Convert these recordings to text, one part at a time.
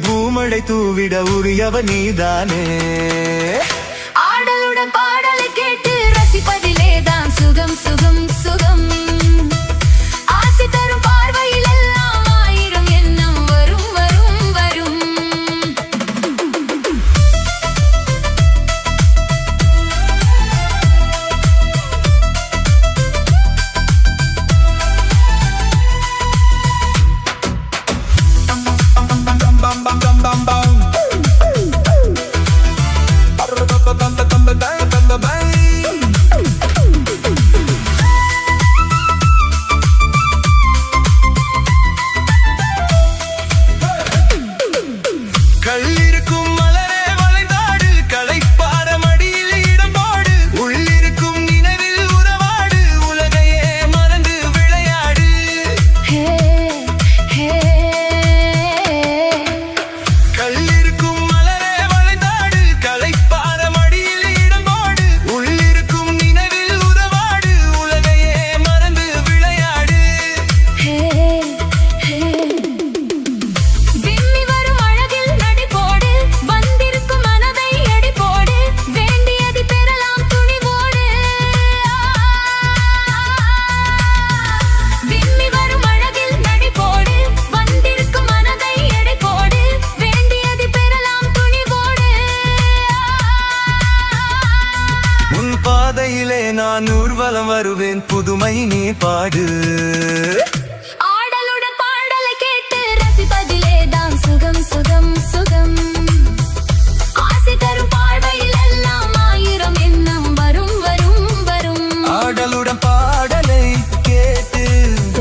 பூமழை தூவிட உரியவ நீதானே. ஆடலுடன் பாடலை கேட்டு ரசிப்பதிலேதான் சுகம் சுகம் சுகம். ஆசை தரும் பார்வையில் எல்லாம் ஆயிரம் எண்ணம் வரும் வரும் வரும். கல்லிருக்கும் மலரே வளைந்தாடு, களைப்பார மடியில் இடம்போடு, உள்ளிருக்கும் நினைவில் உறவாடு, உலகையே மறந்து விளையாடு. கல்லிருக்கும் மலரே வளைந்தாடு, களைப்பார மடியில் இடம்போடு, உள்ளிருக்கும் நினைவில் உறவாடு, உலகையே மறந்து விளையாடு. விம்மி வரும் அழகில் நடிபோடு, வந்திருக்கும் மனதை எடிபோடு, வேண்டியதை பெறலாம் துணிவோடு. விம்மி வரும் அழகில் நடிபோடு, வந்திருக்கும் மனதை எடிபோடு, வேண்டியதை பெறலாம் துணிவோடு. உன் பாதையிலே நான் ஊர்வலம் வருவேன், புதுமை நீ பாடு. ஆடலுடன் பாடலை கேட்டு ரசிப்பதிலேதான் சுகம் சுகம் சுகம். ஆசை தரும் பார்வையில் எல்லாம் ஆயிரம் எண்ணம் வரும் வரும் வரும். ஆடலுடன் பாடலை கேட்டு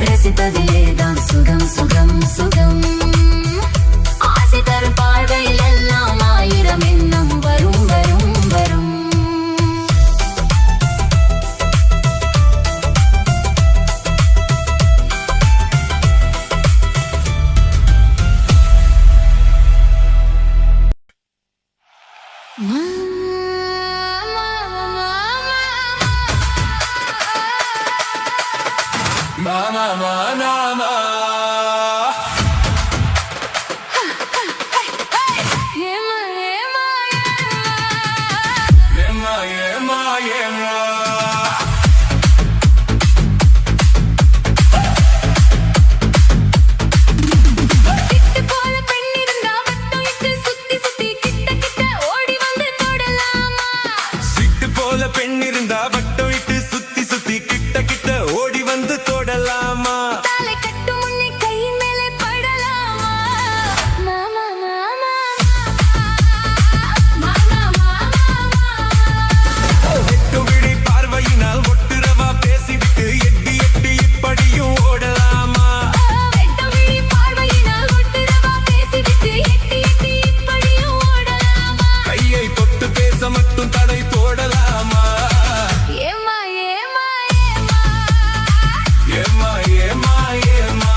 ரசிப்பதிலேதான் சுகம் சுகம் சுகம். ஆசை தரும் பார்வையில் எல்லாம் ஆயிரம் எண்ணம் வரும் வரும் வரும். நாம நாம ஏமா ஏமா ஏமா ஏமா ஏமா சிட்டு போல பெண் இருந்தா வட்டம் இட்டு சுத்தி சுத்தி கிட்ட கிட்ட ஓடி வந்து தொடலாமா சிட்டு போல பெண் இருந்தா வட்டம் இட்டு சுத்தி சுத்தி கிட்ட கிட்ட ஓடி வந்து தொடலாமா தாலை கட்டு முன்னே கையின் மேலே படலாமா மாமா மாமா மாமா மாமா எட்டு விழி பார்வையினால் ஒட்டுறவா பேசிவிட்டு எட்டி எட்டி இப்படியும் ஓடலாமா வெட்டவிழி பார்வையினால் ஒட்டுறவா பேசிவிட்டு எட்டி எட்டி இப்படியும் ஓடலாமா கையை தொட்டு பேச மட்டும் தடை போடலாமா ஏமா ஏமா ஏமா ஏமா ஏமா ஏமா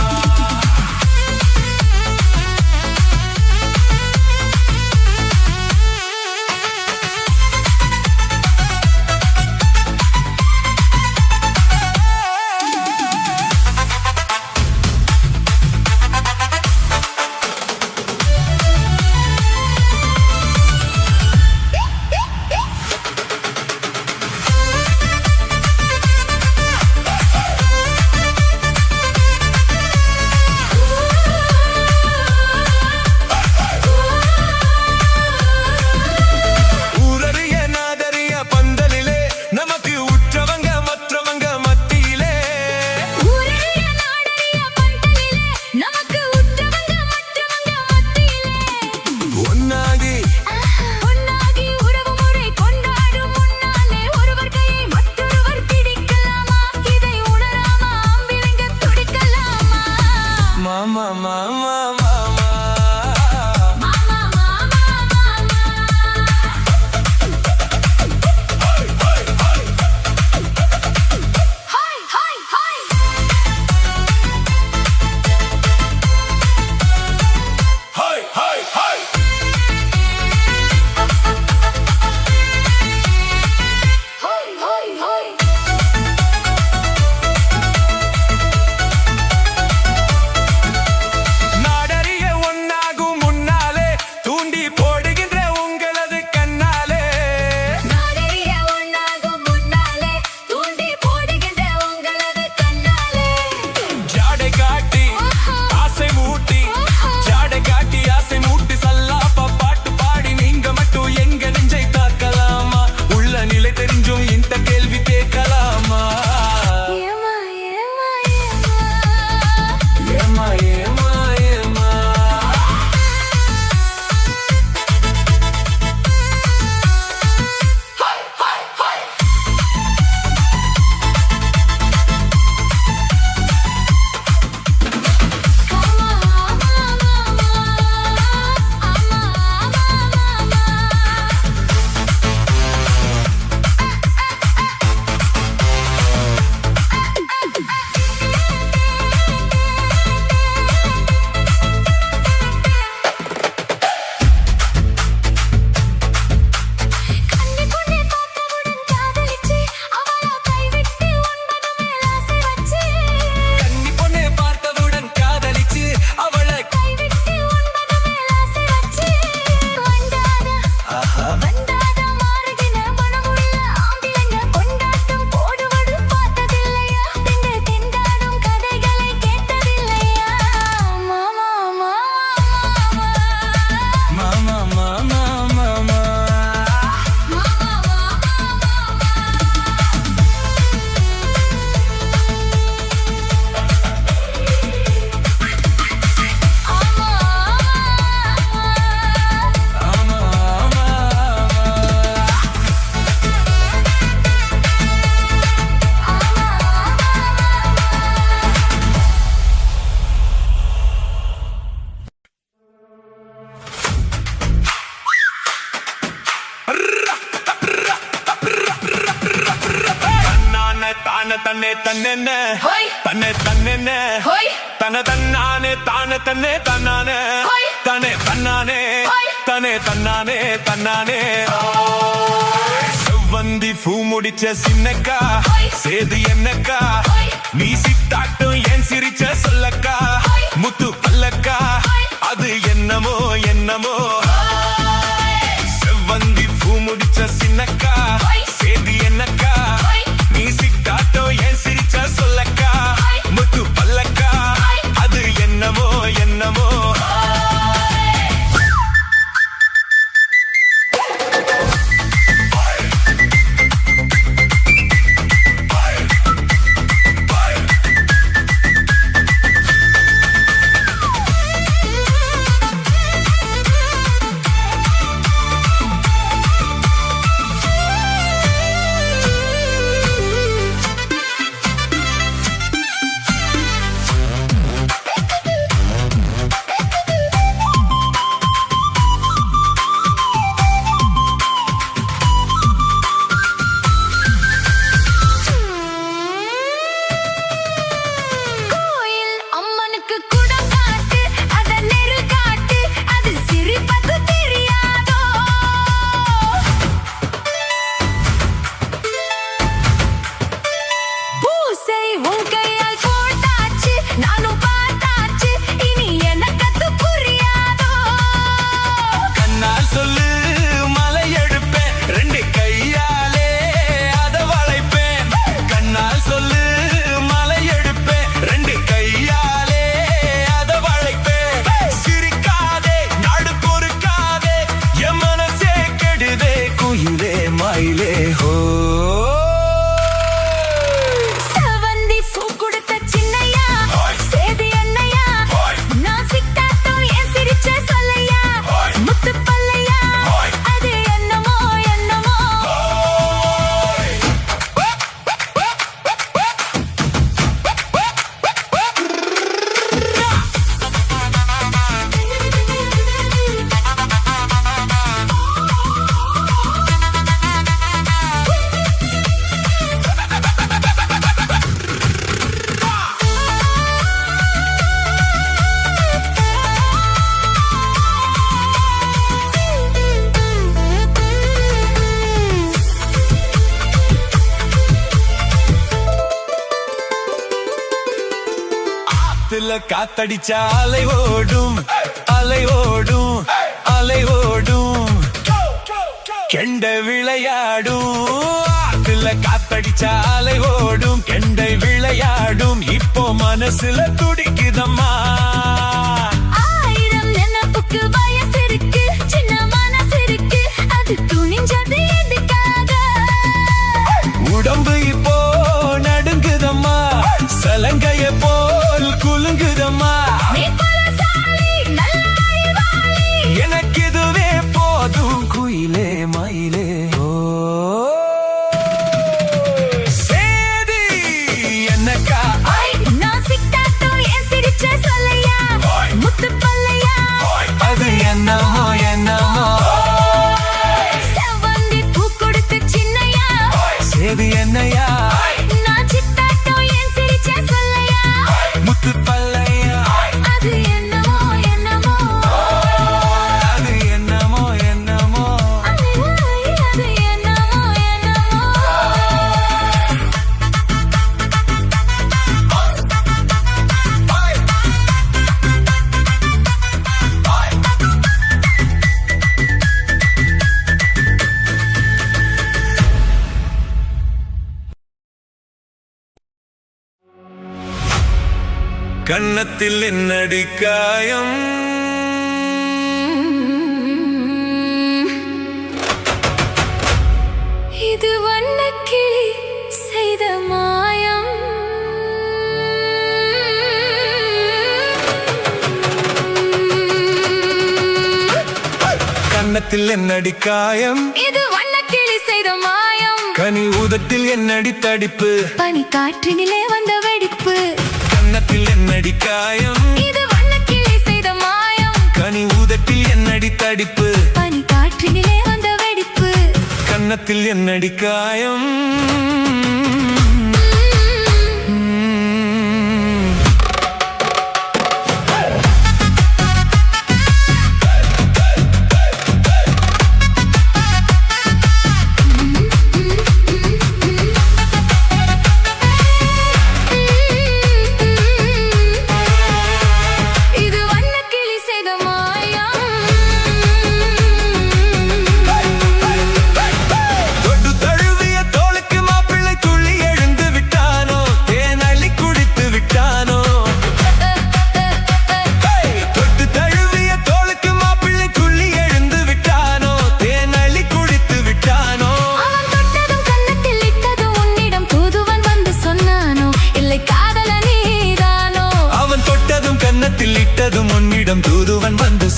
ஊரறிய நாதறிய பந்தலிலே நமக்கு உற்றவங்க மற்றவங்க மத்தியிலே ஊரறிய நாடறிய பந்தலிலே நமக்கு உற்றவங்க மற்றவங்க மத்தியிலே ஒன்னாகி பொன்னாகி உறவு முறை கொண்டாடும் முன்னாலே ஒருவர் கையை மற்றொருவர் பிடிக்கலாமா இதை உணராமா அம்பிழங்க துடிக்கலாமா மாமா மாமா மாமா மாமா மாமா மாமா hi hi hi hi hi hi hi hi hi நாடறிய ஒன்னாகும் முன்னாலே தூண்டி போடுகின்ற உங்களது கண்ணாலே நாடறிய ஒன்னாகும் முன்னாலே தூண்டி போடுகின்ற உங்களது கண்ணாலே ஜாடை காட்டி ஆசை மூட்டி ஜாடை காட்டி ஆசை மூட்டி சல்லாப்பா பாட்டு பாடி நீங்க மட்டும் எங்க நெஞ்சை தாக்கலாமா உள்ள நிலை தெரிஞ்சும் இந்த கேள்வி கேட்கலாமா ஏமா ஏமா ஏமா ஏமா ஏமா ஏமா மாமா மாமா மாமா கண்ணி பொண்ணை பார்த்தவுடன் காதலிச்சு அவளா கைவிட்டு ஒன்பது மேல் ஆசை வச்சு கன்னி பொண்ணு பார்த்தவுடன் காதலிச்சு அவளை கைவிட்டு ஒன்பது மேல் ஆசை வச்சு வந்தாத மாறுகின மனமுள்ள ஆம்பிளைங்க கொண்டாட்டம் போடுவது பார்த்ததில்லையா பெண்கள் திண்டாடும் கதைகளை கேட்டதில்லையா மாமா மாமா மாமா மாமா மாமா ஆமா ஆமா தன்னானே தானே தன்னே தன்னென்ன ஹோய் தன்னை தன்னென்ன ஹோய் தன்னை தன்னானே தானே தன்னே தன்னானே ஹோய் தனே தன்னானே ஹோய் தனே தன்னானே தன்னானே செவ்வந்தி பூ முடிச்ச சின்னக்கா ஹோய் சேது என்னக்கா ஹோய் நீ சித்தாட்டும் சிரிச்ச சொல்லக்கா முத்து பல்லக்கா அது என்னமோ என்னமோ செவ்வந்தி பூ முடிச்ச சின்னக்கா சேதி என்னக்கா நீ சிக்காட்டோ ஏன் சிரிச்ச சொல்லக்கா முத்து பல்லக்கா அது என்னமோ என்னமோ காத்தடிச்ச அலை ஓடும் அலை ஓடும் அலை ஓடும் கெண்டை விளையாடும் ஆத்துல காத்தடிச்ச அலை ஓடும் கெண்டை விளையாடும் இப்போ மனசுல துடிக்குதம்மா ஆயிரம் நினைப்புக்கு வயசு இருக்கு சின்ன மனசு இருக்கு அது துணிஞ்சது எதுக்காக உடம்பு இப்போ நடுங்குதம்மா சலங்கைய போல் குலுங்குதம்மா எனக்கு இதுவே போதும் குயிலே மயிலே சேதி என்னக்கா நான் சிக்காட்டோ ஏன் சிரிச்ச சொல்லையா முத்து பல்லையா அது என்னமோ என்னமோ செவ்வந்தி பூ கொடுத்த சின்னையா சேதி என்னையா நான் சிக்காட்டோ ஏன் சிரிச்ச சொல்லையா முத்து பல்லையா அது என்னமோ என்னமோ அது என்னமோ என்னமோ அது என்னமோ என்னமோ கன்னத்தில் என்னடி காயம் இது வண்ணக்கிளி செய்த மாயம் கன்னத்தில் என்னடி காயம் இது வண்ணக்கிளி செய்த மாயம் கனி ஊதத்தில் என்னடி தடிப்பு பனி காற்றினிலே வந்த வெடிப்பு கன்னத்தில் என்னடி காயம் இது வண்ணக்கிளி செய்த மாயம் கனி ஊதத்தில் என்னடி தடிப்பு பனி காற்றினிலே வந்த வெடிப்பு கன்னத்தில் என்னடி காயம்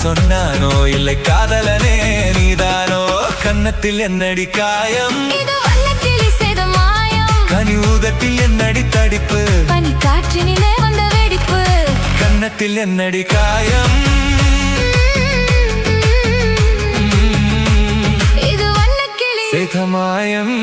சொன்னானோ இல்லை காதலனே நீதானோ கன்னத்தில் என்னடி காயம் இது வண்ணக்கிளி செய்த மாயம் கனி ஊதத்தில் என்னடி தடிப்பு பனி காற்றினிலே வந்த வெடிப்பு கன்னத்தில் என்னடி காயம் இது வண்ணக்கிளி செய்த மாயம்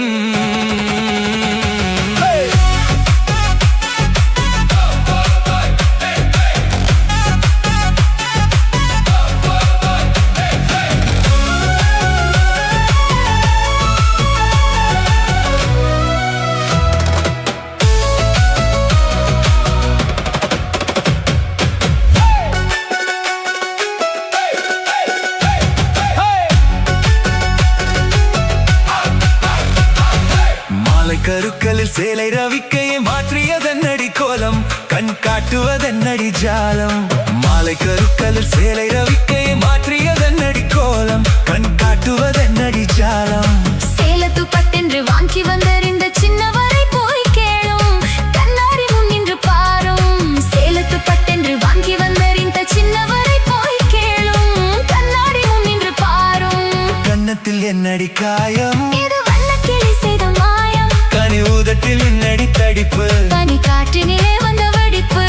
கருக்களில் சேலை ரவிக்கையை மாற்றியதென்னடி கோலம் கண் காட்டுவதென்னடி ஜாலம் மாலை கருக்களில் சேலை ரவிக்கையை மாற்றியதென்னடி கோலம் கண் காட்டுவதென்னடி ஜாலம் சேலத்து பட்டென்று வாங்கி வந்தறிந்த சின்னவரை போய் கேளும் கண்ணாடி முன் நின்று பாரும் சேலத்து பட்டென்று வாங்கி வந்தறிந்த சின்னவரை போய் கேளும் கண்ணாடி முன் நின்று பாரும் கன்னத்தில் என்னடி காயம் இது வண்ணக்கிளி செய்த மாயம் கனி ஊதத்தில் என்னடி தடிப்பு பனி காற்றினிலே வந்த வெடிப்பு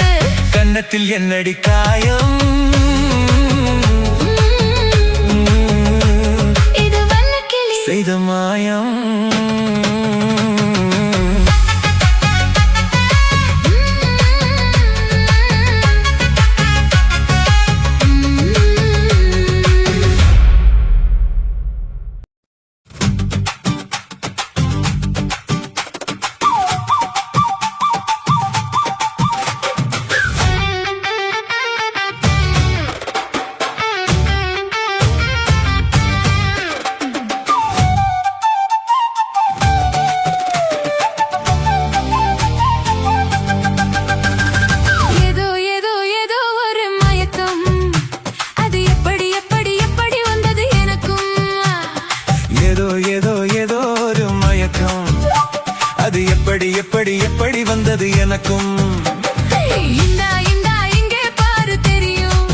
கன்னத்தில் என்னடி காயம் இது வண்ணக்கிளி செய்த மாயம் எப்படி வந்தது எனக்கும் இங்கே பாரு தெரியும்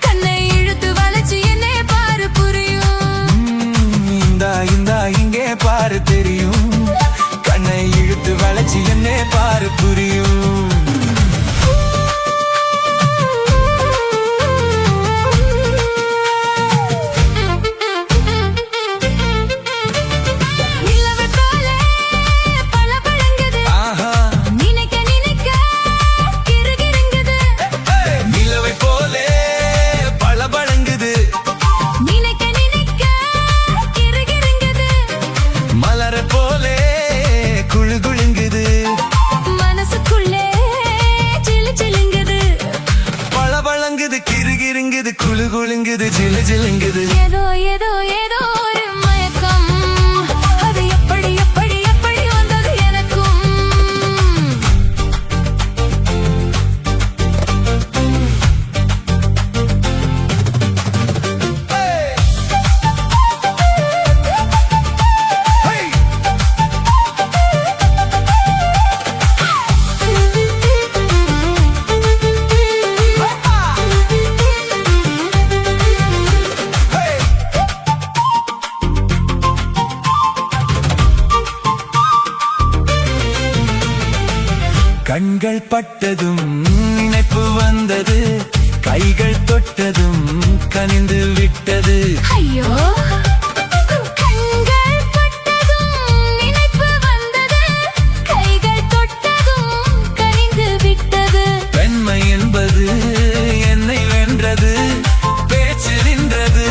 கண்ணை இழுத்து வளைச்சு என்னே பாரு புரியும் இங்கே பாரு தெரியும் கண்ணை இழுத்து வளைச்சு என்னே பாரு புரியும் குளு குலுங்குது ஜிலு ஜிலுங்குது ஏதோ ஏதோ ஏதோ ஒரு மயக்கம் அது எப்படி எப்படி எப்படி வந்தது எனக்கும் கண்கள் பட்டதும் நினைப்பு வந்தது கைகள் தொட்டதும் கனிந்து விட்டது ஐயோ கண்கள் பட்டதும் நினைப்பு வந்தது கைகள் தொட்டதும் கனிந்து விட்டது பெண்மை என்பது என்னை வென்றது பேச்சு நின்றது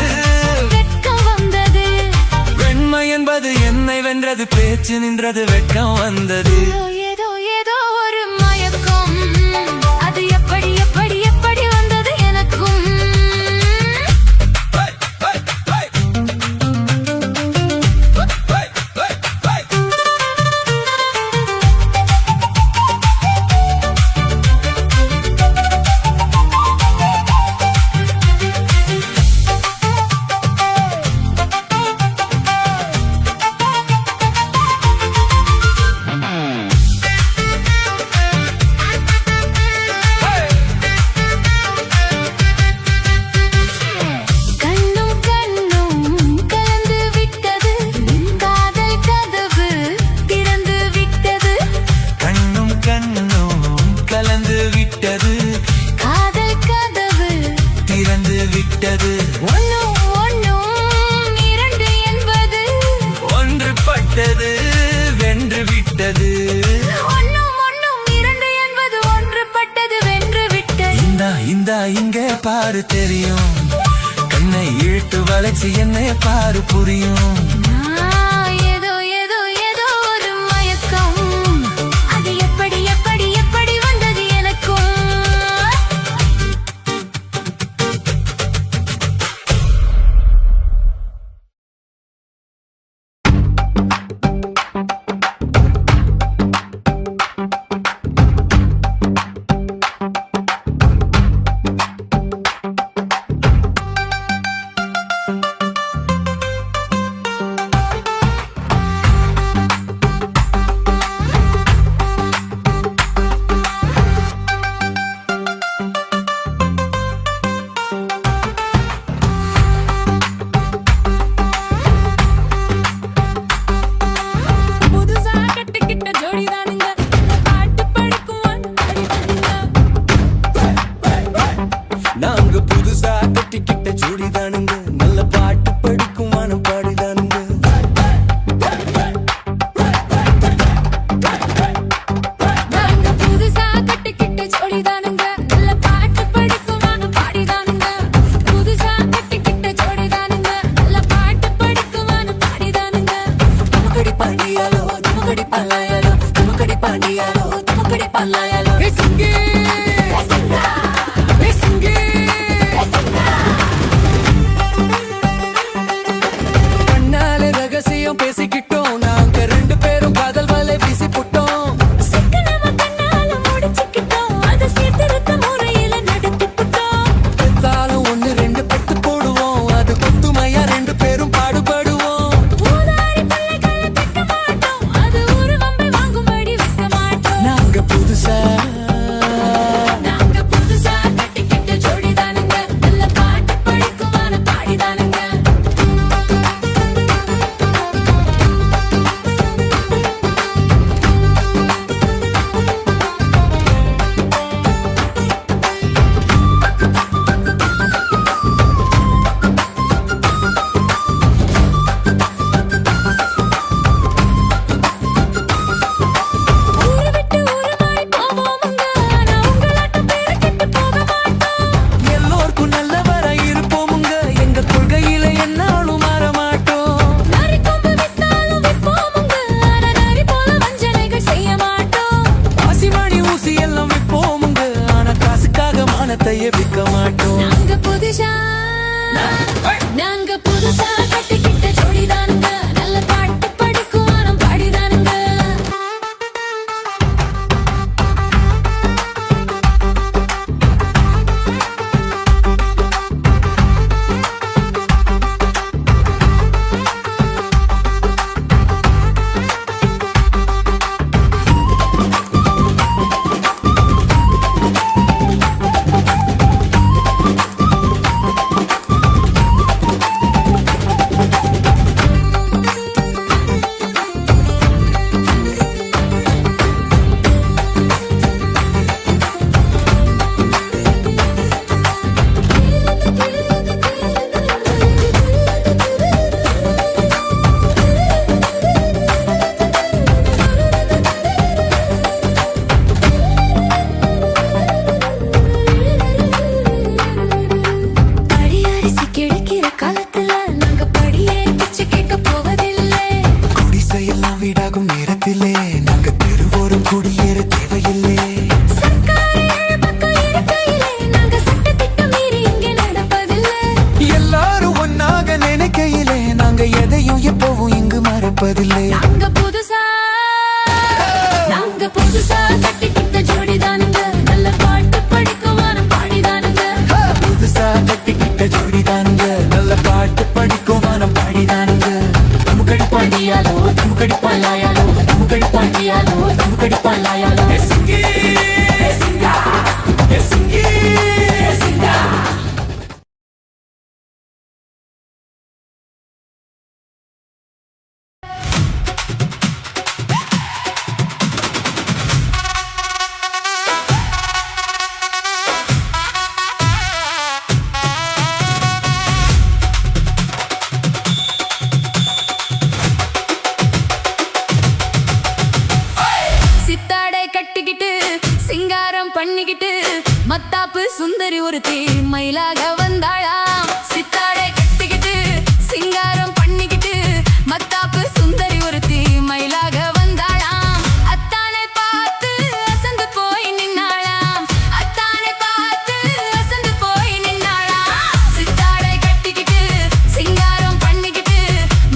வெட்கம் வந்தது பெண்மை என்பது என்னை வென்றது பேச்சு நின்றது வெட்கம் வந்தது ஏதோ ஏதோ ஒரு மயக்கம் அது எப்படி எப்படி எப்படி வந்தது எனக்கும் வென்று விட்டது. ஒன்னும் ஒன்னும் இரண்டு என்பது ஒன்றுபட்டது வென்று விட்டது. இந்தா இங்கே பாரு தெரியும், கண்ணை இழுத்து வளைச்சு என்னை பாரு புரியும். ஏதோ ஏதோ ஏதோ ஒரு மயக்கம், அது எப்படி எப்படி எப்படி வந்தது எனக்கும். நாங்க புதுசா கட்டிக்கிட்ட ஜோடிதானுங்க, நல்ல பாட்டு படிக்கும் வானம் பாடிதானுங்க. நாங்க புதுசா கட்டிக்கிட்ட ஜோடிதானுங்க, நல்ல பாட்டு படிக்கும் வானம் பாடிதானுங்க. புதுசா கட்டிக்கிட்ட ஜோடிதானுங்க, நல்ல பாட்டு படிக்கும் வானம் பாடிதானுங்க. துமக்கடி பாண்டியாலோ துமக்கடி பல்லாயாலோ, துமக்கடி பாண்டியாலோ துமக்கடி பல்லாயாலோ. கண்ணாலே ரகசியம் பேசிக்கிட்டோம், நாங்க ரெண்டு பேரும் காதல் வலை வீசி புட்டோம். சிக்கனமா கண்ணால முடிச்சுக்கிட்டோம், அதை சீர்திருத்த முறையில நடத்திப்புட்டோம். பெத்தாலும் ஒண்ணு ரெண்டு பெத்து போடுவோம், அது கொத்துமையா ரெண்டு பேரும் பாடுபடுவோம். ஊதாரி பிள்ளைகளை பெக்க மாட்டோம், அது ஒரு வம்பை வாங்கும்படி வைக்க மாட்டோம். நாங்க புதுசா கட்டிக்கிட்ட ஜோடிதானுங்க, நல்ல பாட்டு படிக்கும் வானம் பாடிதானுங்க. ஊரு விட்டு ஊரு மாறி போவோமுங்க, ஆனா உங்களாட்டம் பேரை கெட்டு போக மாட்டோம். எல்லோருக்கும் நல்லவரா இருப்போமுங்க, எங்க கொள்கையில என்னாலும் மாற மாட்டோம். நரி கொம்பு வித்தாலும் விற்போமுங்க, ஆனா நரி போல வஞ்சனைகள் செய்ய மாட்டோம். ஆசிமணி ஊசி எல்லாம் விற்போமுங்க, ஆனா காசுக்காக மானத்தையே விற்க மாட்டோம். நாங்க புதுசா கட்டிக்கிட்ட ஜோடிதானுங்க, நல்ல பாட்டு படிக்கும் வானம் பாடிதானுங்க. படியரிசி கிடைக்கிற காலத்துல நாங்க படியேறி பிச்சை கேட்க போவதில்லை. குடிசையெல்லாம் வீடாகும் நேரத்திலே நாங்க தெருவோரும் குடியேற தேவையில்லை. சர்க்காரு ஏழு பக்கம் இருக்கையிலே நாங்க சட்டத்திட்டம் மீறி இங்கே நடப்பதில்லை. எல்லாரும் ஒன்னாக நினைக்கையிலே நாங்க எதையும் எப்பவும் இங்கு மறப்பதில்லை. நாங்க புதுசா கட்டிக்கிட்ட ஜோடிதானுங்க, நல்ல பாட்டு படிக்கும் வானம் பாடிதானுங்க. புதுசா கட்டிக்கிட்ட ஜோடிதானுங்க, நல்ல பாட்டு படிக்கும் வானம் பாடிதானுங்க. துமுக்கடி பாண்டியாலோ துமுக்கடி பல்லாயாலோ, துமுக்கடி பாண்டியாலோ துமுக்கடி பல்லாயாலோ. சிங்கி சிங்கா சிங்கி சிங்கா. பண்ணிக்கிட்டு மத்தாப்பு சுந்தரி ஒருத்தி மயிலாக வந்தாளாம். சித்தாடை கட்டிக்கிட்டு சிங்காரம் பண்ணிக்கிட்டு மத்தாப்பு சுந்தரி ஒருத்தி மயிலாக வந்தாளாம். அத்தானை பார்த்து அசந்து போய் நின்னாளாம். அத்தானை பார்த்து அசந்து போய் நின்னாளாம். சித்தாடை கட்டிக்கிட்டு சிங்காரம் பண்ணிக்கிட்டு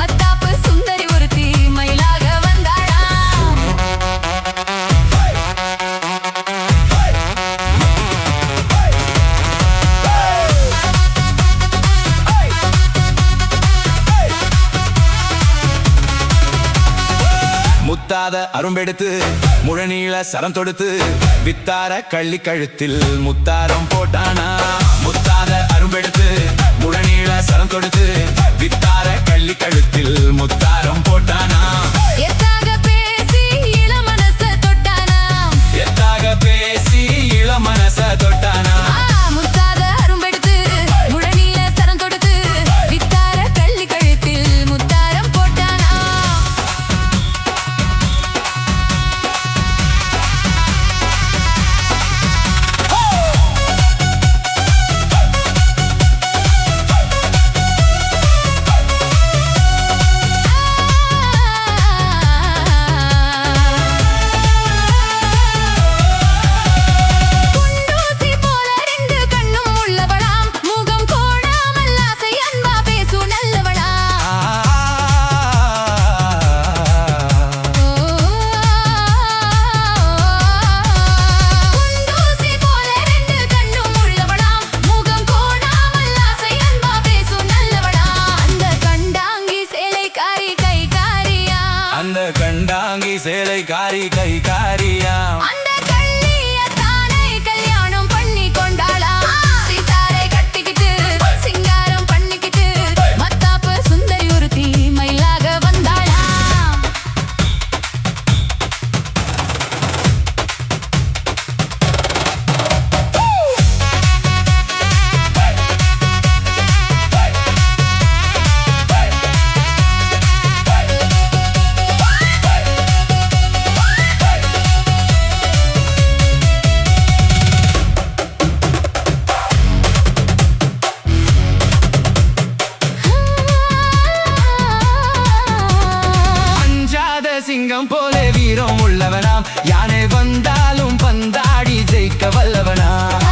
மத்தாப்பு சுந்தரி ஒருத்தி மயிலாக வந்தாளாம். முத்தாத அரும்பெடுத்து முழநீள சரம் தொடுத்து வித்தார கள்ளி கழுத்தில் முத்தாரம் போட்டானா. முத்தாத அரும்பெடுத்து முழநீள சரம் தொடுத்து வித்தார கள்ளி கழுத்தில் முத்தாரம் போட்டானா. எத்தாக பேசி இளமனச தொட்டானா. எத்தாக பேசி இளமனச தொட்டானா. முத்தாத அரும்பெடுத்து முழநீள சரம் தொடுத்து வித்தார கள்ளி கழுத்தில் முத்தாரம் போட்டானா. குண்டூசி போல ரெண்டு கண்ணும் உள்ளவளாம். முகம் கோணாமல் ஆசை அன்பா பேசும் நல்லவளாம். குண்டூசி போல ரெண்டு கண்ணும் உள்ளவளாம். முகம் கோணாமல் ஆசை அன்பா பேசும் நல்லவளாம். அந்த கண்டாங்கி சேலைக்காரி கைகாரியா. அந்த கண்டாங்கி சேலை காரி கை காரியா. அந்த கள்ளியத்தானை கல்யாணம் பண்ணி கொண்டாளாம். சித்தாரை கட்டிக்கிட்டு சிங்காரம் பண்ணிக்கிட்டு மத்தாப்பு சுந்தரி ஒருத்தி மயிலாக வந்தாளாம். அஞ்சாத சிங்கம் போல வீரம் உள்ளவனாம். யானை வந்தாலும் பந்தாடி ஜெயிக்க வல்லவனாம்.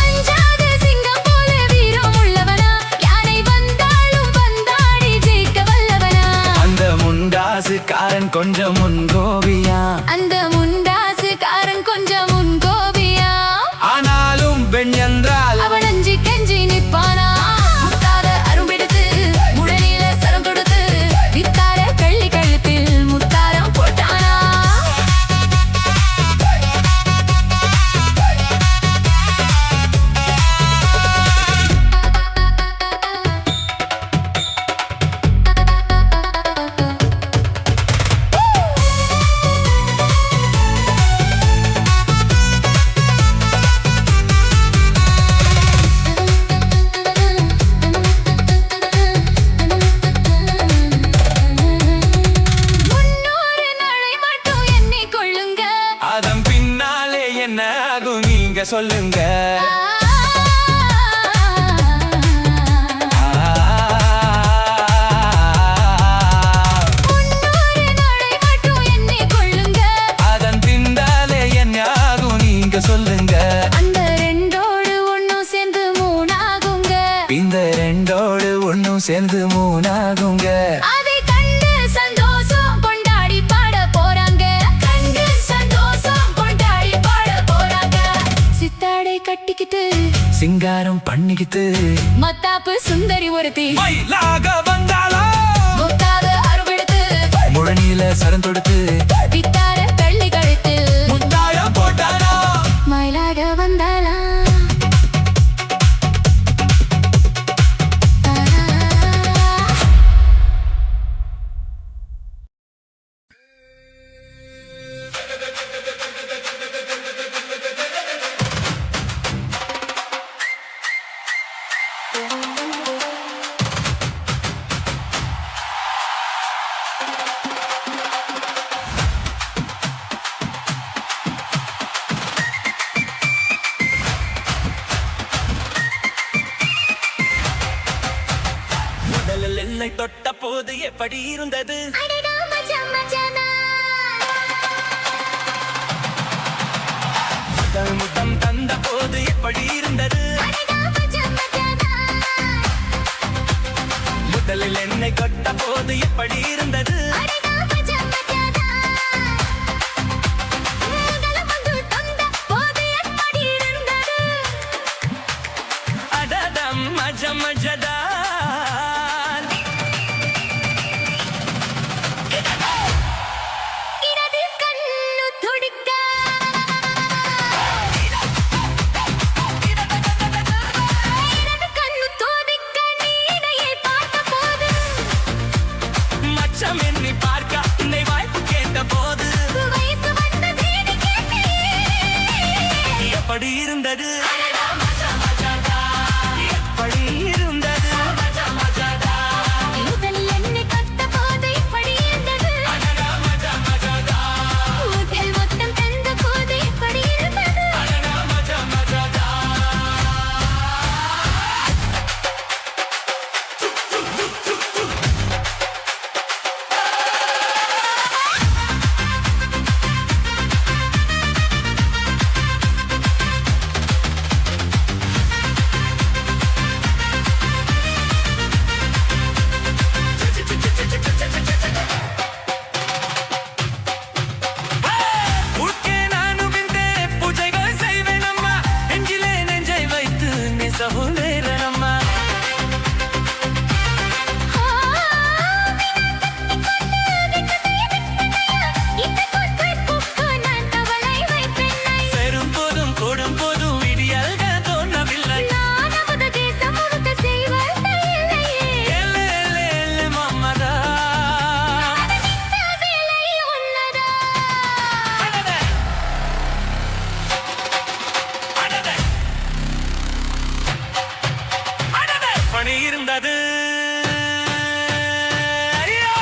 அஞ்சாத சிங்கம் போல வீரம் உள்ளவனா. யானை வந்தாலும் பந்தாடி ஜெயிக்க வல்லவனா. அந்த முண்டாசுக்காரன் கொஞ்சம் முன்கோபியா. அந்த முண்டாசுக்காரன் கொஞ்சம் முன்கோபியா. ஆனாலும் பெண் என்றால் அவன் அஞ்சி கெஞ்சி நிப்பானா. முத்தாத அரும்பெடுத்து முழநீள சரம் தொடுத்து வித்தார கள்ளி கழுத்தில் முத்தாரம் போட்டானா. முன்னூறு நாளை மட்டும் எண்ணிக்கொள்ளுங்க. அதன் பின்னாலே என்ன ஆகும் நீங்க சொல்லுங்க. முன்னூறு நாளை மட்டும் எண்ணிக்கொள்ளுங்க. அதன் பின்னாலே என்ன ஆகும் நீங்க சொல்லுங்க. அந்த ரெண்டோடு ஒண்ணும் சேர்ந்து மூணாகுங்க. இந்த ரெண்டோடு ஒண்ணும் சேர்ந்து மூணாகுங்க. அதை கண்டு சந்தோஷம் கொண்டாடி பாட போறாங்க. கண்டு சந்தோஷம் கொண்டாடி பாட போறாங்க. சித்தாடை கட்டிக்கிட்டு சிங்காரம் பண்ணிக்கிட்டு மத்தாப்பு சுந்தரி ஒருத்தி மயிலாக வந்தாளா. முத்தாத அருவெடுத்து முழநீள சரம் தொடுத்து வித்தார கள்ளி கழுத்தில் முத்தாயம் போட்டானா. மயிலாக வந்தாளா. என்னை தொட்ட போது எப்படி இருந்தது அடடா மஜா மஜானா முதல் முத்தம் தந்த போது எப்படி இருந்தது அடடா மஜா மஜானா முதலில் என்னை தொட்ட போது எப்படி இருந்தது அடடா மஜா மஜானா முதல் வந்து தந்த போது எப்படி இருந்தது அடடம் மஜ மஜதான் இடது கண்ணு துடிக்க இடது கண்ணு துடிக்க நீனையை பார்த்த போது மச்சம் என்னை பார்க்க உன்னை வாய்ப்பு கேட்ட போது வயசு வந்ததேன்னு கேட்டேன் எப்படி இருந்தது எப்படி இருந்தது முதலில் என்னை கட்ட போது இப்படி இருந்தது முதல் மொத்தம் தந்த போது இப்படி இருந்தது உட்கே நானும் இந்த பூஜைகள் செய்வேன் அம்மா நெஞ்சிலே நெஞ்சை வைத்து நெசவும் நேரம்மா இந்த கொற்றை பூக்கு நான் தவளை வைப்பெண்ணை பெரும் போதும் கூடும் போதும் விடியல்கள் தோன்றவில்லை நான் நமது தேசம் முழுக்க செய்வது இல்லையே எல்லே மம்மதா இந்த வேலை உன்னதா அடடே அடடே அடடே பணி இருந்தது ஐயோ!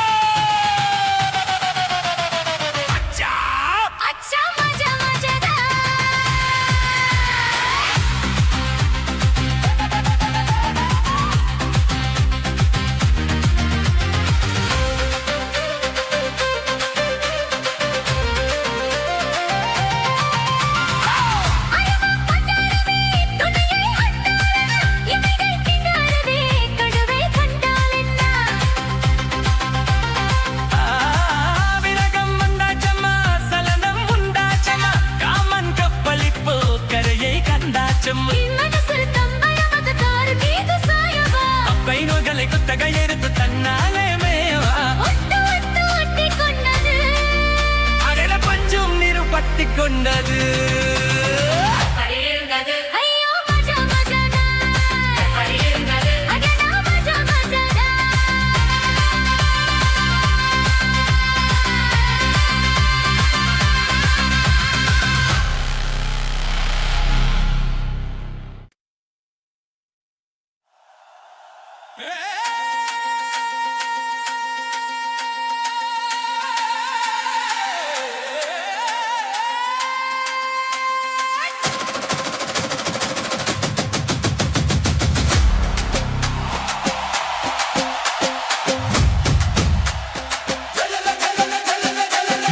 அச்சா! அச்சா மஜா மஜாதா அழகா பட்டாரவே துணையை அண்டாரவே இமைகள் திண்டாரவே கடுவை கண்டாலென்னா விரகம் வந்தாச்சம்மா சலனம் உண்டாச்சம்மா காமன் கப்பலிப்போ கரையை கண்டாச்சம்மா மனசில் தம்பளமது தாரு மீது சாயவா அப்பை நோய்களை குத்தகை எடுத்து தன்னாலே மேவா ஒட்டு ஒட்டு ஒட்டி கொண்டது அடல பஞ்சும் நீரு பத்தி கொண்டது ஐயோ மஜா மஜாதா அடடா மஜா மஜாதா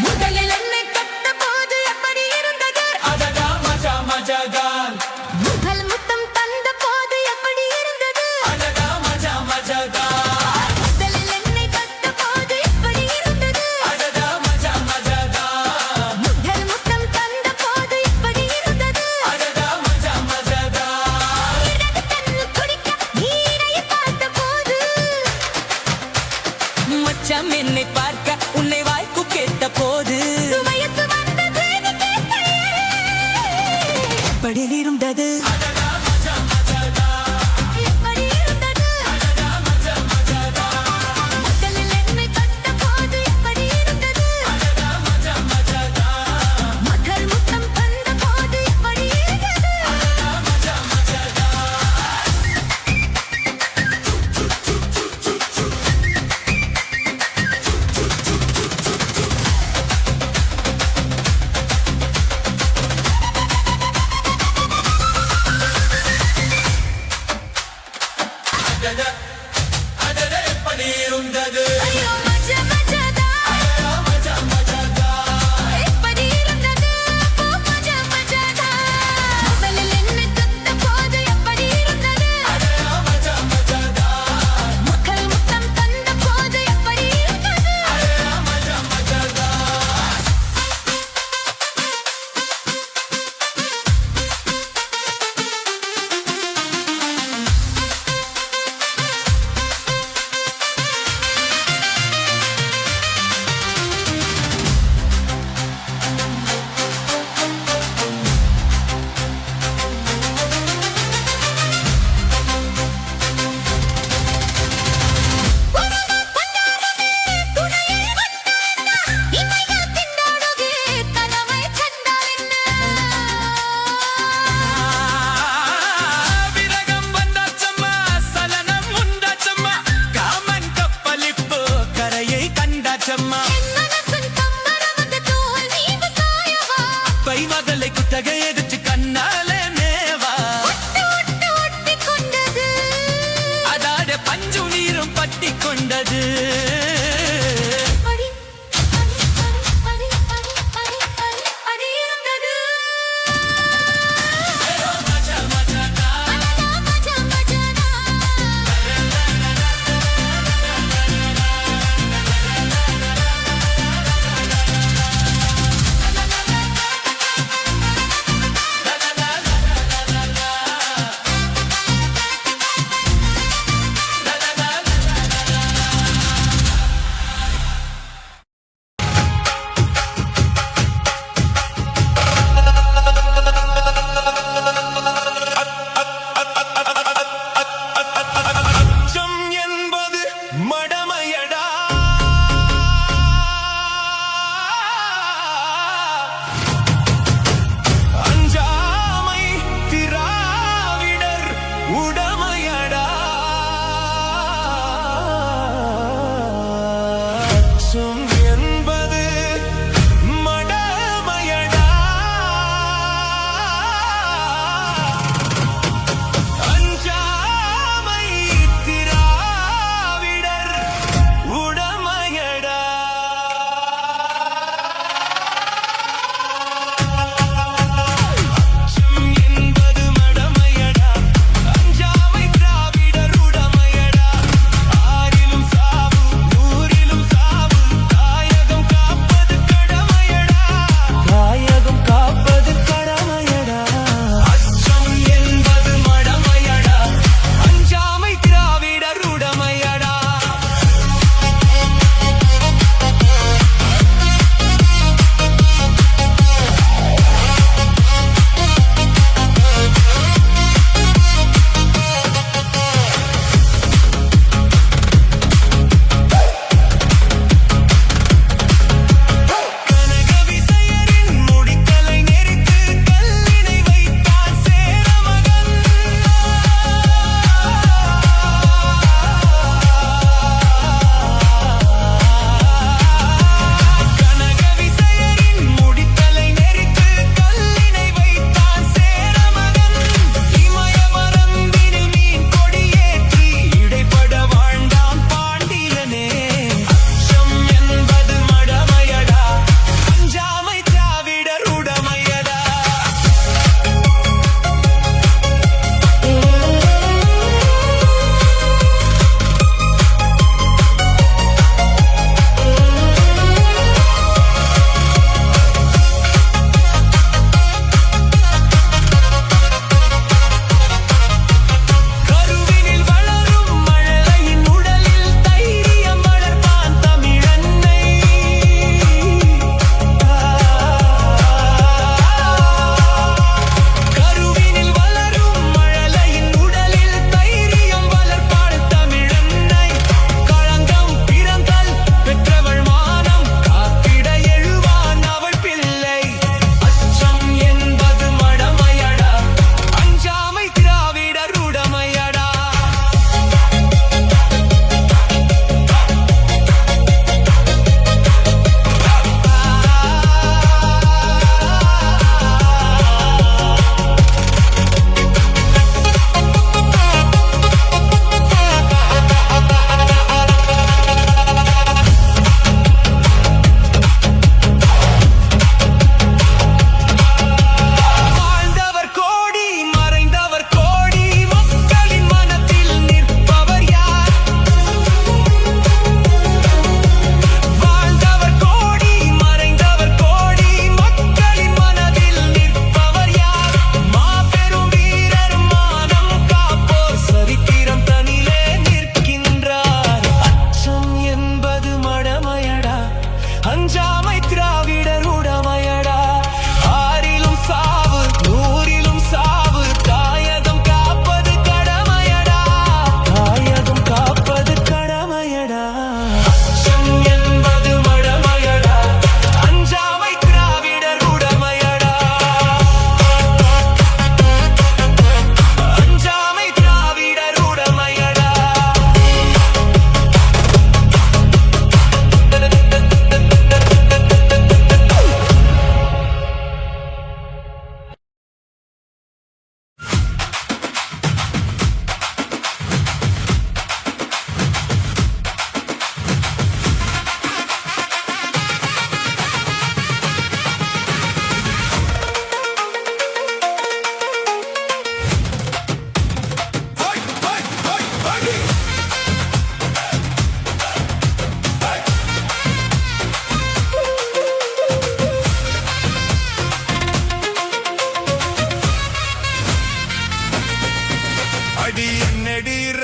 முதலில் என்னை கட்ட போது எப்படி இருந்தது அடடா மஜா மஜாதான் முதல் முத்தம் தந்த போது எப்படி இருந்தது அடடா மஜா மஜாதான் முதலில் என்னை கட்ட போது எப்படி இருந்தது அடடா மஜா மஜாதான் முதல் முத்தம் தந்த போது எப்படி இருந்தது அடடா மஜா மஜாதான் இடது கண்ணு துடிக்க நீனையை பார்த்த போது மச்சம் என்னை பார்க்க உன்னை வாய்ப்பு கேட்ட போது வயசு வந்ததேன்னு கேட்டேன் எப்படி இருந்தது எப்படி இருந்தது முதலில் என்னை கட்ட போது எப்படி இருந்தது முதல் முத்தம் தந்த போது எப்படி இருந்தது அடடா எப்படி இருந்தது ஐயோ மஜா மஜாதான் மஜா மஜாதான் எப்படி இருந்தது அப்போ மஜா மஜாதான் முதலில் என்ன தொட்ட போது எப்படி இருந்தது மஜா மஜாதான் மக்கள் முத்தம் தந்த போது எப்படி இருந்தது மஜா மஜாதான்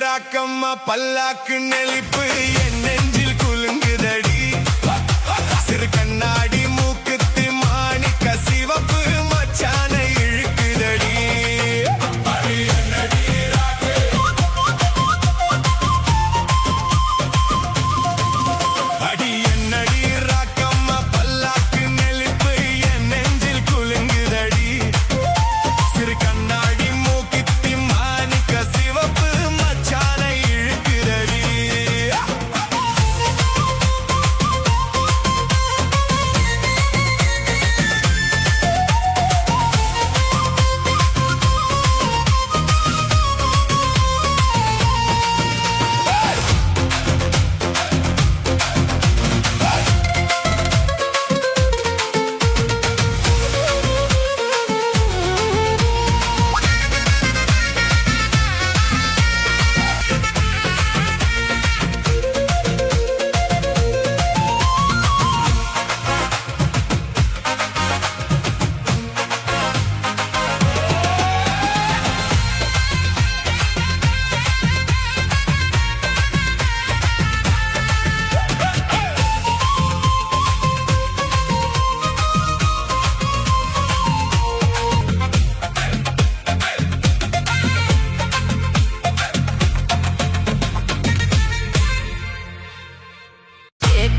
ராக்கம்மா பல்லாக்கு நெளிப்பு என் நெஞ்சில் குலுங்குதடி சிறு கண்ணாடி மூக்குத்தி மாணிக்க சிவப்பு மச்சான இழுக்குதடி அடி என்னடி ராக்கம்மா பல்லாக்கு நெளிப்பு என் நெஞ்சில் குலுங்குதடி சிறு கண்ணாடி மூக்கித்தி மாணிக்க சிவப்பு மச்சான இழுக்குதடி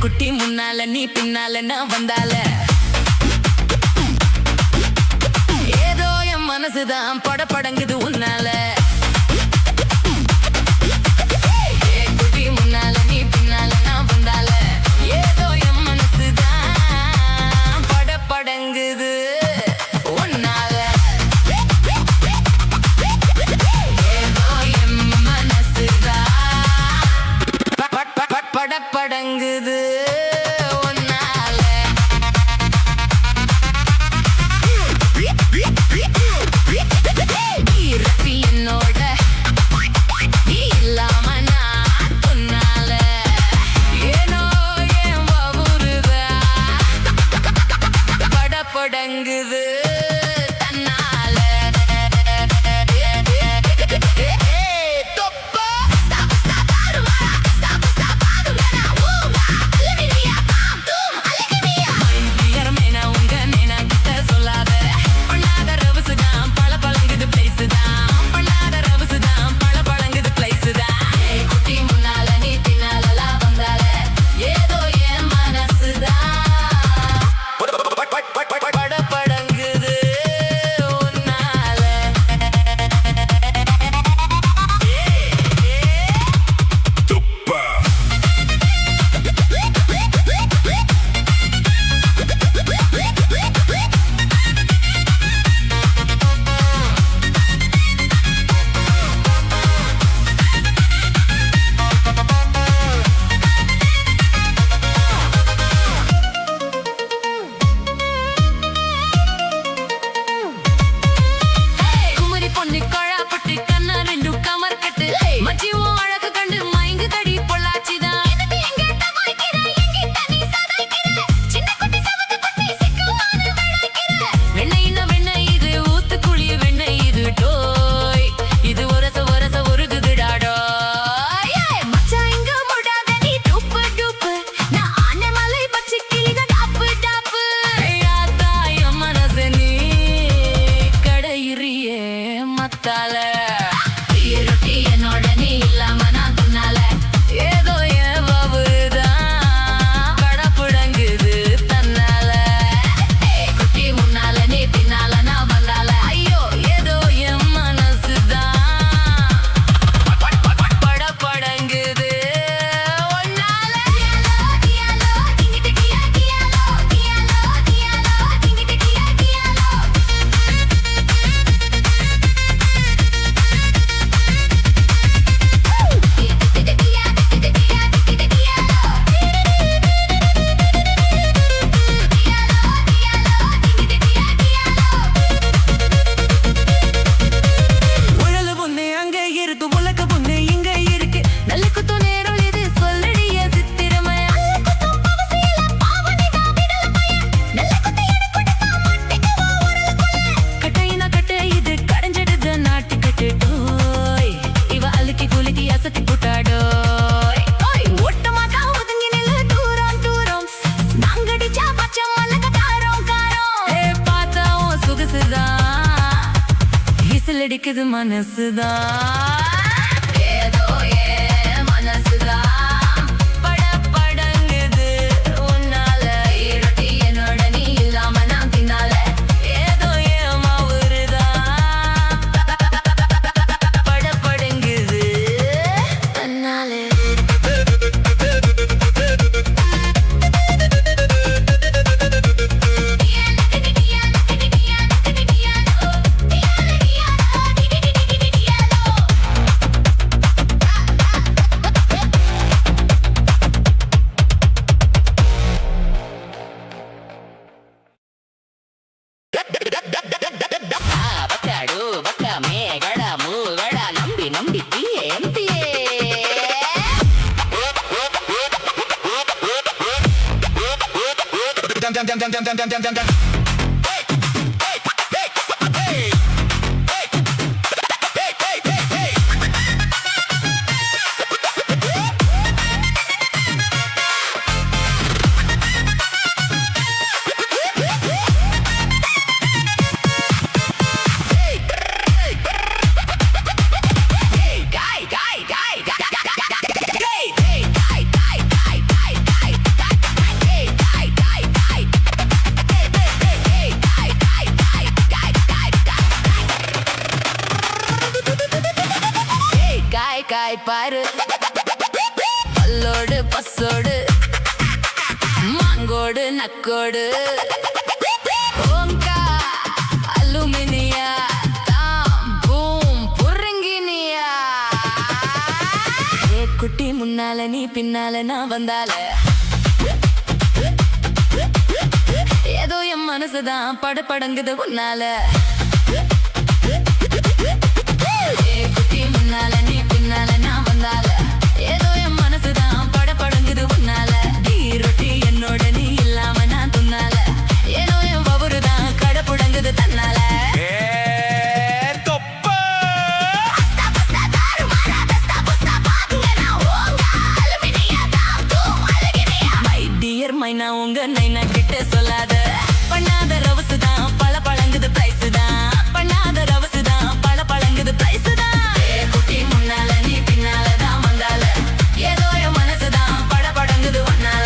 குட்டி முன்னால நீ பின்னால நான் வந்தால ஏதோ என் மனசுதான் படபடங்குது உன்னால குட்டி முன்னால நீ பின்னால நான் வந்தால ஏதோ என் மனசுதான் படபடங்குது உன்னால ஏதோ என் மனசுதான் படபடங்குது ரப்பி என்னோ அசத்தி புட்டாடோ ஒட்டுமாக்கா ஒதுங்கி நில்லு தூரம் தூரம் நாங்கடிச்சா பச்சை மல்லக்க காரம் காரம் ஏ பார்த்தா உன் சொகுசுதான் விசில் அடிக்குது மனசுதான் ஏதோ ஏன் மனசுதான் படபடங்குது உன்னால இருட்டி என்னோட நீ இல்லாம நான் தின்னால ஏதோ ஏமா வருதான் படபடங்குது தன்னாலே ಬಕ್ಕಡು ಬಕ್ಕ ಮೇಗಳ ಮೂಗಳ ನಂಬಿ ನಂಬಿ ಎಂತಿಯೇ காய் பாரு பல்லோடு பஸ்ஸோடு மாங்கோடு நக்கோடு ஓங்கா அலுமினியா தாம் பூம் புருங்கினியா ஏ குட்டி முன்னால நீ பின்னால நான் வந்தால ஏதோ என் மனசுதான் படபடங்குது உன்னால குட்டி முன்னால நீ பின்னால நான் வந்தால ஏதோ என் மனசுதான் படபடங்குது உன்னால ரொட்டி என்னோட நீ இல்லாம நான் துன்னால ஏதோ என் பவருதான் கடப்புடங்குது தன்னால மை டியர் மைனா உங்க நைனா கிட்ட சொல்லாத பண்ணாத ரவசுதான் பல பழங்குது பிரைஸ் தான் பண்ணாத ரவசுதான் பல பழங்குது பிரைஸ் தான் குட்டி முன்னால நீ பின்னால தான் வந்தால ஏதோ என் மனசுதான் படபடங்குது ஒன்னால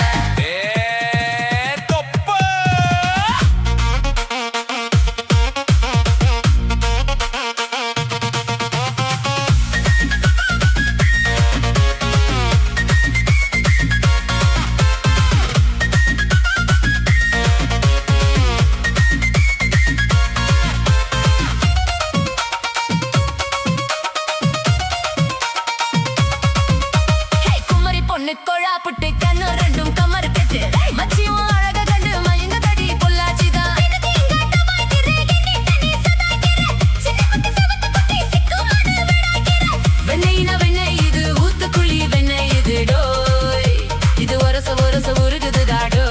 கொழா புட்டு கண்ணு ரெண்டும் கமரு கட்டு மச்சியும் அழக கண்டு மயங்க தடி பொள்ளாச்சிதான் வெண்ணெய்னா வெண்ணெய் இது ஊத்துக்குழி வெண்ணெய் இது டோய் இது ஒரச ஒரச உருகுது தாடோ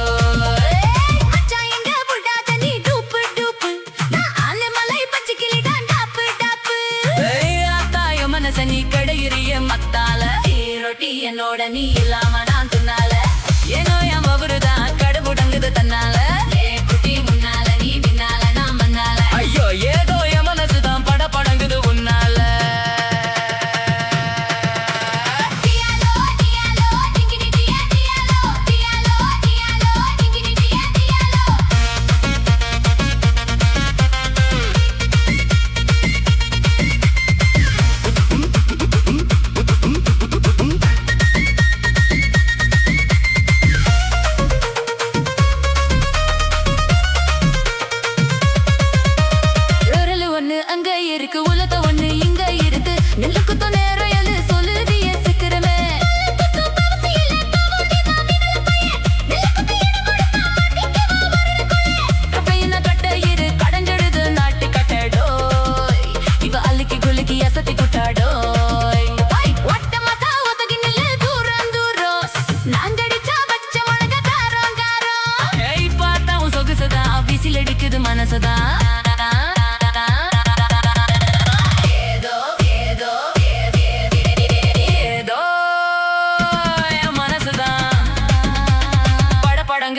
மனசனி கடையிறிய மத்தால ரொட்டி என்னோட நீ இல்லாம நான் துன்னால ஏனோ என் பவருதான் கடவுடங்குது தன்னால குட்டி முன்னால நீ பின்னால நான் வந்தால ஐயோ ஏதோ என் மனசுதான் படபடங்குது உன்னால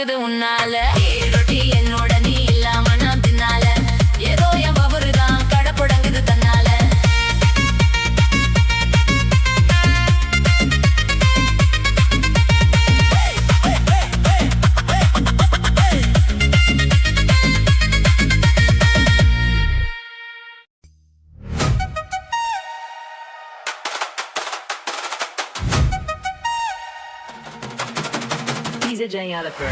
பழங்குது உன்னால ரொட்டி என்னோட நீ இல்லாம நான் தின்னால ஏதோ என் பவருதான் கடை புடங்குது தன்னால DJ Oliver.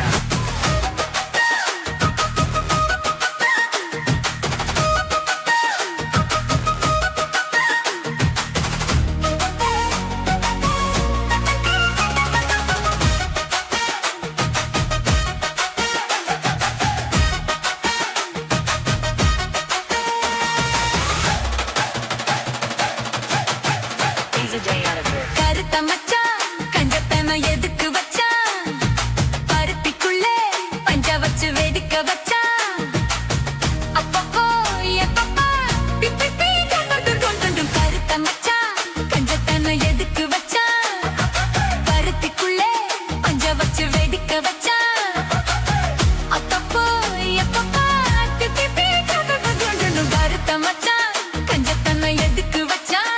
கருத்த மச்சான் கஞ்சத்தன எதுக்கு வச்சான் பருத்திக்குள்ளே பஞ்ச வச்சு வேடிக்க வச்சான் அப்பப்போ எப்பப்பா பிப்பி பீ கொண்டு கருத்த மச்சான் கஞ்சத்தன எதுக்கு வச்சான் பருத்திக்குள்ளே பஞ்ச வச்சு வேடிக்க வச்சான் அப்பப்போ எப்பப்பா பிப்பி பீ கொண்டு கருத்த மச்சான் கஞ்சத்தன எதுக்கு வச்சான்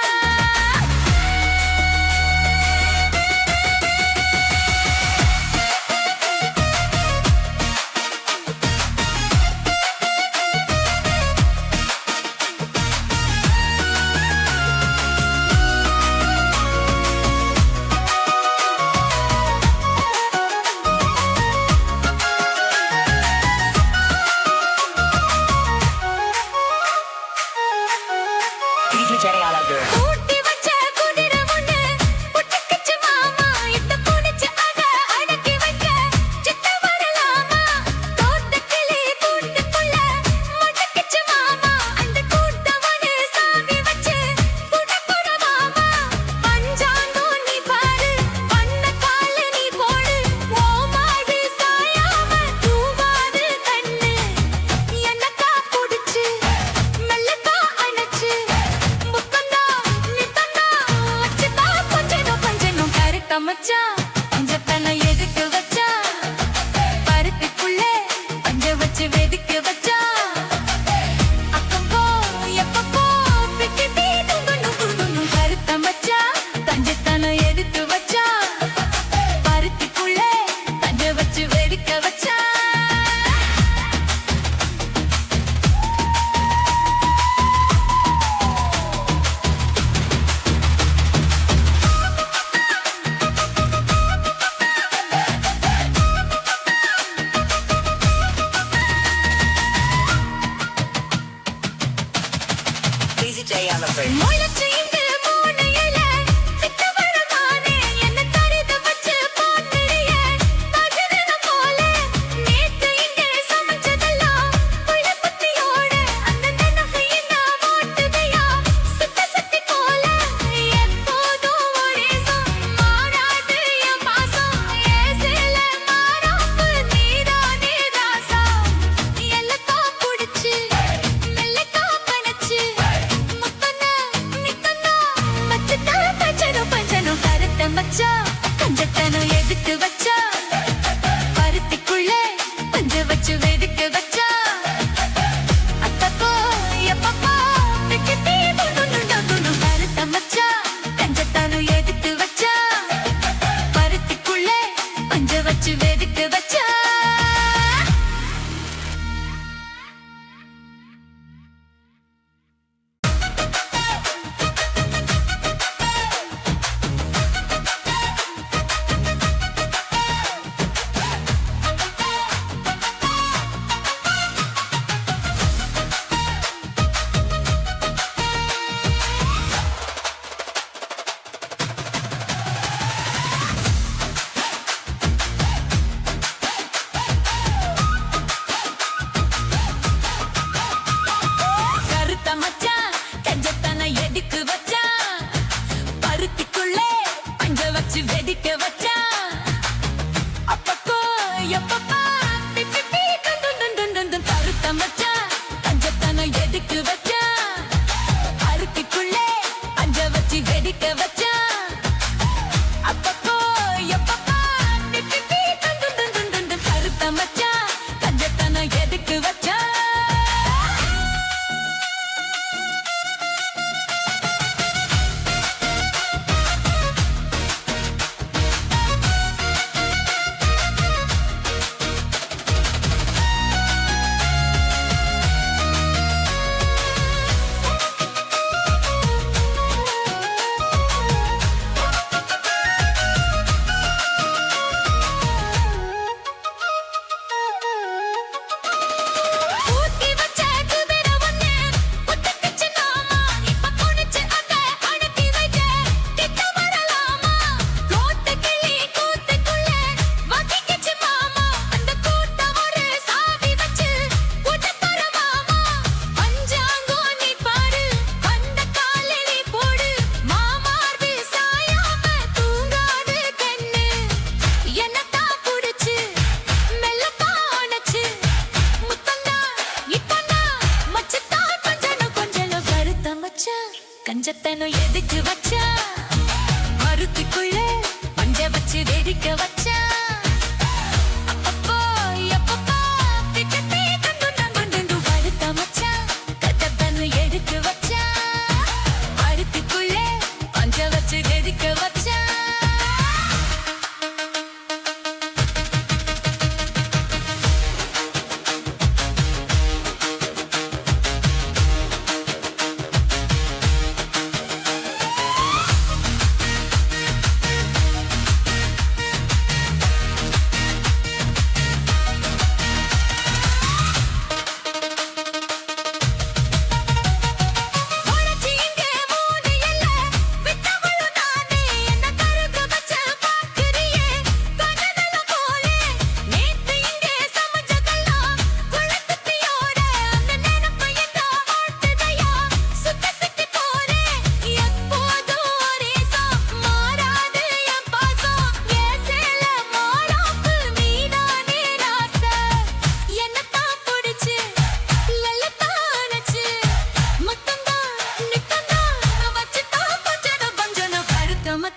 DJ Oliver. ஊட்டி வச்ச குதிரை ஒண்ணு புட்டுக்கிச்சு மாமா இட்ட பூனிச்சு அத அடக்கி வைக்க சித்த வரலாமா தோட்ட கிளி கூட்டுக்குள்ள முடக்கிச்சு மாமா அந்த கூட்டவனு சாவி வச்சு புடப்புட மாமா பஞ்சாங்கோ நீ பாரு பண்ண காலு நீ போடு ஓ மாடு சாயாம தூவாது கண்ணு என்னக்கா புடிச்சு மெல்லக்கா அணைச்சு முத்தந்தா நித்தந்தா வச்சுதா பஞ்சனும் கருத்த மச்சான் பஞ்சத்தனை எதுக்கு வச்சா பருத்திக்குள்ளே பஞ்ச வச்சு வெடிக்க வச்சா அப்பப்போ எப்பப்போ பிக்கி பீ குங்குணும் கருத்த மச்சான் பஞ்சத்தனை எதுக்கு வச்சா பருத்திக்குள்ளே பஞ்ச வச்சு வெடிக்க வச்சா DJ Oliver. முளைச்சு இங்கு மூணு இலை சித்த வரமானே என்ன கருத வச்சு போட்டுறியே பகிரன போல நேத்து இங்கே சமைச்சதெல்லாம் புள்ள புத்தியோட அந்த நகையினா ஓட்டுதையா சுத்த சக்தி போல எப்போதும் ஒரேசம் மாறாது என் பாசம் ஏசில மாறாப்பு நீதானே ராசா எல்லக்கா புடிச்சு மெல்லக்கா பனச்சு முத்தன நித்தன மச்சத்தா பஞ்சனும் கருத்த மச்சான் கஞ்சத்தனம் எதுக்கு வச்சா பருத்திக்குள்ளே பஞ்ச வச்சு வெடிக்க வச்சா அப்பப்போ எப்பப்போ பிக்கி பீ கொண்டு கருத்த மச்சான் கஞ்சத்தனம் எதுக்கு வச்சா பருத்திக்குள்ளே பஞ்ச வச்சு வெடிக்க வச்சா கருத்த மச்சான் கஞ்சத்தனை எதுக்கு வச்சான் பருத்திக்குள்ளே பஞ்ச வச்சு வெடிக்க வச்சான் அப்பப்போ எப்பப்பா பிப்பி பீ கொண்டு கருத்த மச்சான் கஞ்சத்தனை எதுக்கு வச்சான் பருத்திக்குள்ளே பஞ்ச வச்சு வெடிக்க வச்சான் அப்பப்போ எப்பப்பா பிப்பி பீ கொண்டு கருத்த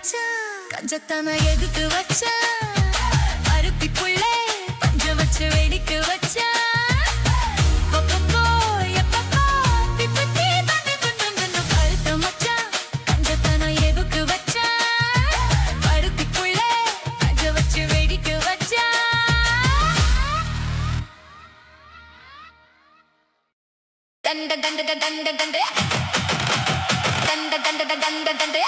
மச்சான் கஞ்சத்தான எதுக்கு வச்சான் அருத்தி புள்ளே பஞ்ச வச்சு வெடிக்க வச்சான் Danda danda danda danda danda danda danda danda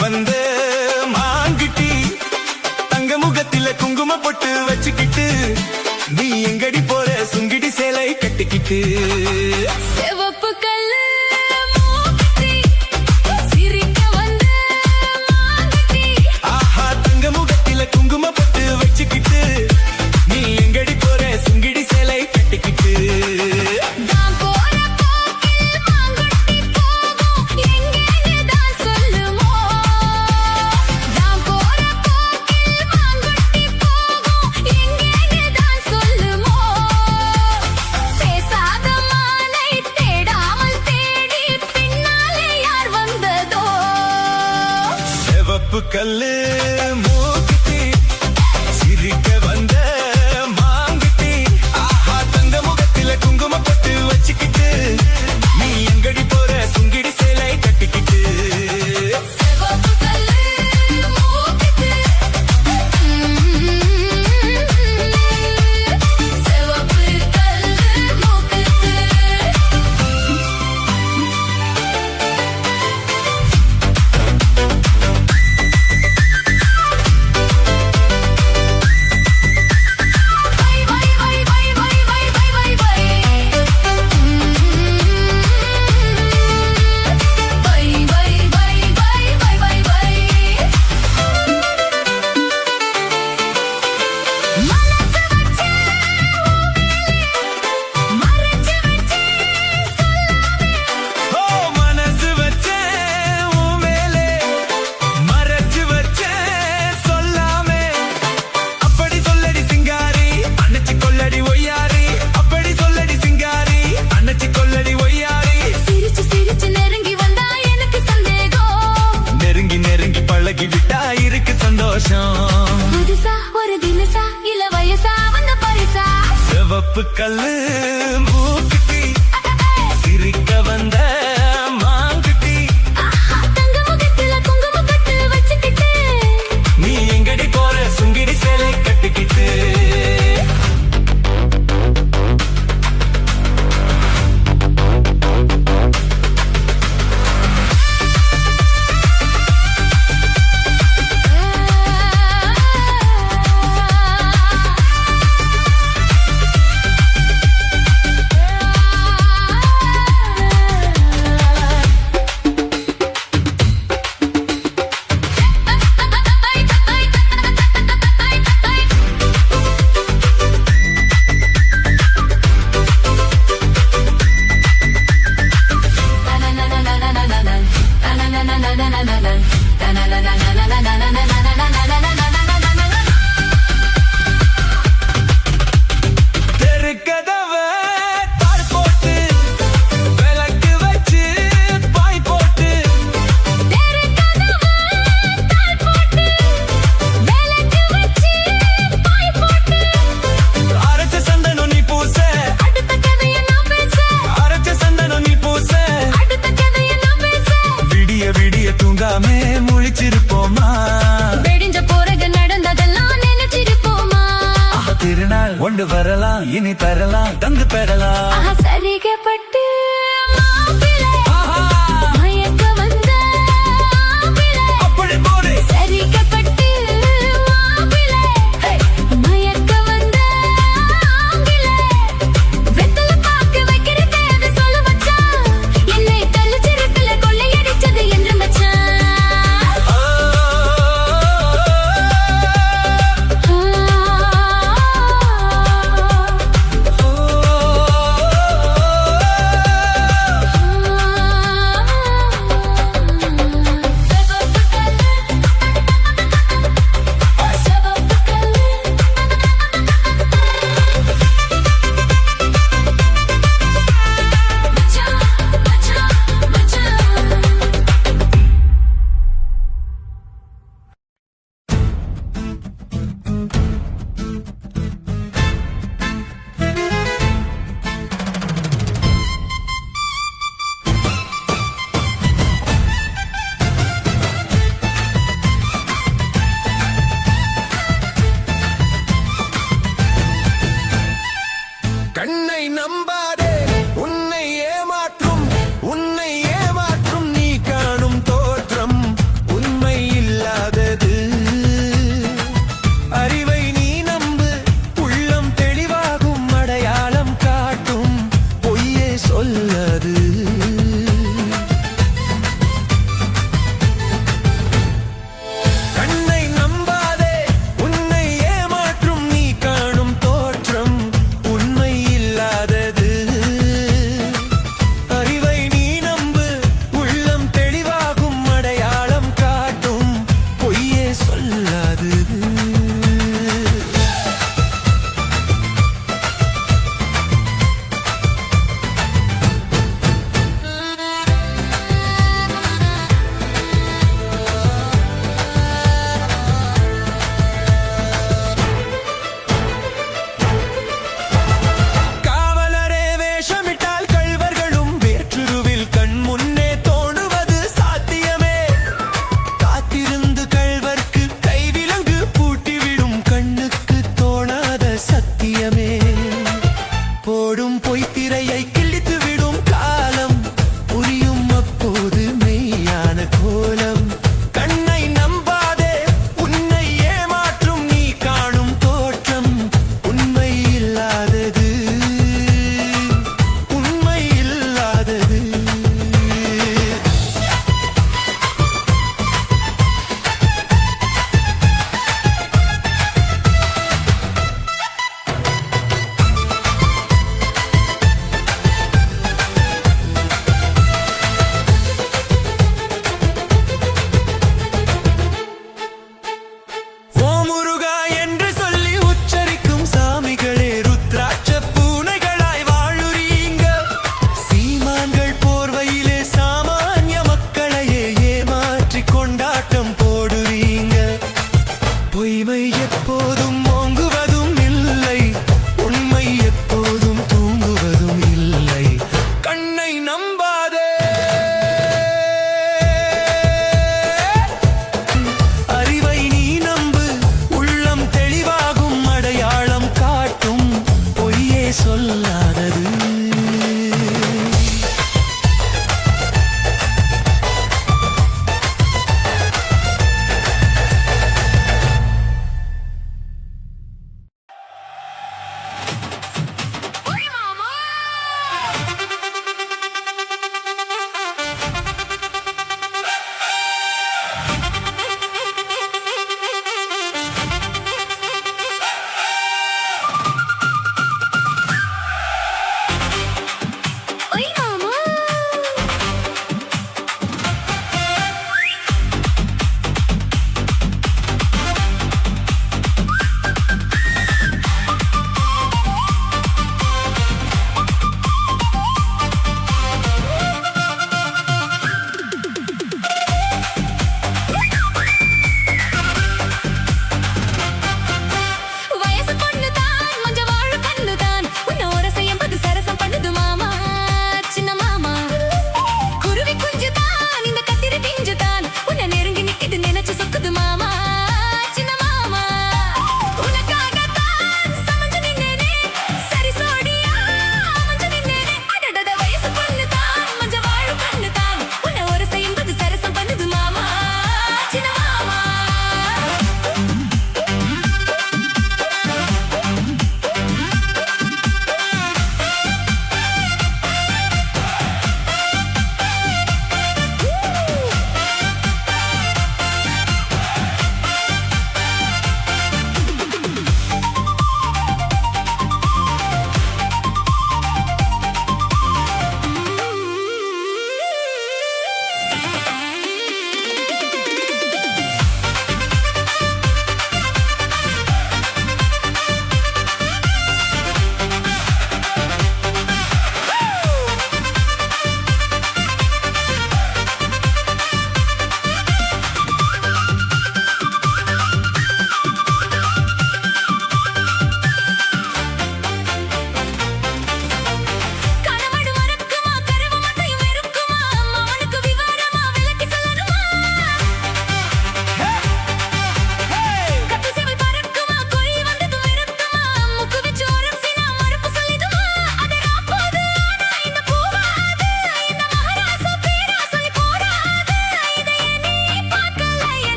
வந்த மாங்குட்டி தங்க முகத்தில குங்கும பொட்டு வச்சுக்கிட்டு நீ எங்கடி போற சுங்கிடி சேலை கட்டிக்கிட்டு சிவப்பு கல்லு மூக்குத்தி சிரிக்க வந்த மாங்குட்டி ஆஹா தங்க முகத்தில குங்கும பொட்டு வச்சுக்கிட்டு நீ எங்கடி போற சுங்கிடி சேலை கட்டிக்கிட்டு நான் போற போக்கில் மாங்குட்டி போகும் எங்கேன்னு தான் சொல்லுமோ நான் போற போக்கில் மாங்குட்டி போகும் எங்கேன்னு தான் சொல்லுமோ பேசாத மானை தேடாமல் தேடி பின்னாலே யார் வந்ததோ சிவப்பு கல்லு மூக்குத்தி சிரிக்க வந்த மாங்குட்டி ஆஹா தங்க முகத்தில குங்கும பொட்டு வச்சுக்கிட்டு நீ எங்கடி போற சுங்கிடி சேலை கட்டிக்கிட்டு சிவப்பு கல்லு மூக்குத்தி சிவப்பு கல்லு மூக்குத்தி வை வை வை வை வை வை வை வை வை வை வை வை வை வை வை மனசு வச்சே மறைச்சு வச்சே சொல்லாமே ஓ மனசு வச்சே உன் மேலே மறைச்சு வச்சே சொல்லாமே அப்படி சொல்லடி சிங்காரி அணைச்சு கொள்ளடி ஒய்யாரி அப்படி சொல்லடி சிங்காரி அணைச்சு கொள்ளடி ஒய்யாரி சிரிச்சு சிரிச்சு நெருங்கி வந்தா எனக்கு சந்தேகம் நெருங்கி நெருங்கி பழகி விட்டா இருக்கு சந்தோஷம் புதுசா ஒரு தினசா இல்ல வயசா வந்த பரிசா சிவப்பு கல்லு மூக்குத்தி சிரிக்க வந்த மாங்குட்டி தங்க முகத்துல குங்கும பொட்டு வச்சுக்கிட்டு நீ எங்கடி போற சுங்கிடி சேலை கட்டிக்கிட்டு தெருக்கதவ தாழ் போட்டு விளக்கு வச்சு பாய் போட்டு தெரு கதவு தாழ் போட்டு விளக்கு வச்சு பாய் போட்டு அரைச்ச சந்தனம் நீ பூச அடுத்த கதையை நான் பேச அரைச்ச சந்தனம் நீ பூச அடுத்த கதையை நான் பேச விடிய விடிய தூங்காமே முழிச்சிருப்போமா வெடிஞ்ச பிறகு நடந்ததெல்லாம் நினைச்சிருப்போமா திருநாள் ஒன்று வரலாம் இனி தரலாம் தந்து பெறலாம் சரிக